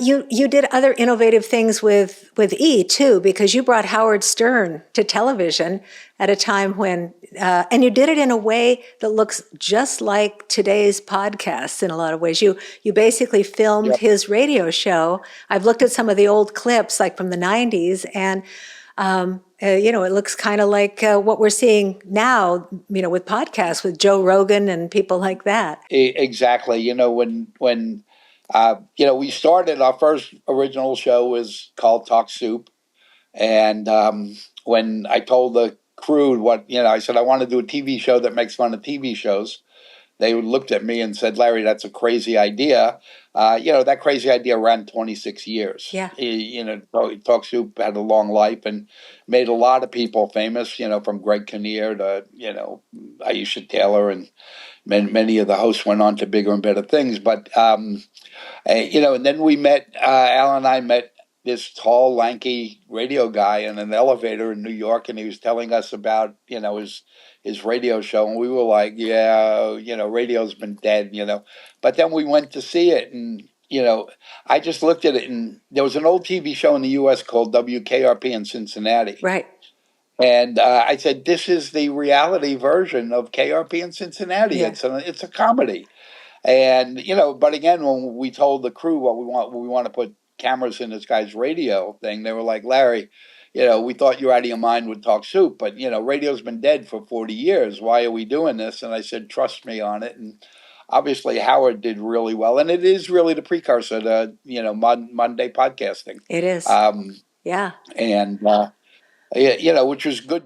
You did other innovative things with E too, because you brought Howard Stern to television at a time when, and you did it in a way that looks just like today's podcasts in a lot of ways. You basically filmed Yep. his radio show. I've looked at some of the old clips, like from the '90s, and it looks kind of like what we're seeing now, with podcasts with Joe Rogan and people like that. Exactly. We started, our first original show was called Talk Soup. And when I told the crew I said, I want to do a TV show that makes fun of TV shows. They looked at me and said, Larry, that's a crazy idea. That crazy idea ran 26 years. Yeah. Talk Soup had a long life and made a lot of people famous, from Greg Kinnear to, Aisha Taylor, and many of the hosts went on to bigger and better things. But, and then we met, Al and I met this tall, lanky radio guy in an elevator in New York, and he was telling us about, his radio show, and we were like, yeah, radio's been dead, But then we went to see it, and I just looked at it, and there was an old TV show in the U.S. called WKRP in Cincinnati. Right. And I said, this is the reality version of KRP in Cincinnati. Yeah. It's a comedy. And, but again, when we told the crew what we want to put cameras in this guy's radio thing, they were like, Larry, we thought you were out of your mind with Talk Soup, but, radio's been dead for 40 years. Why are we doing this? And I said, trust me on it. And obviously Howard did really well. And it is really the precursor to, modern day podcasting. It is. Yeah. And, which was good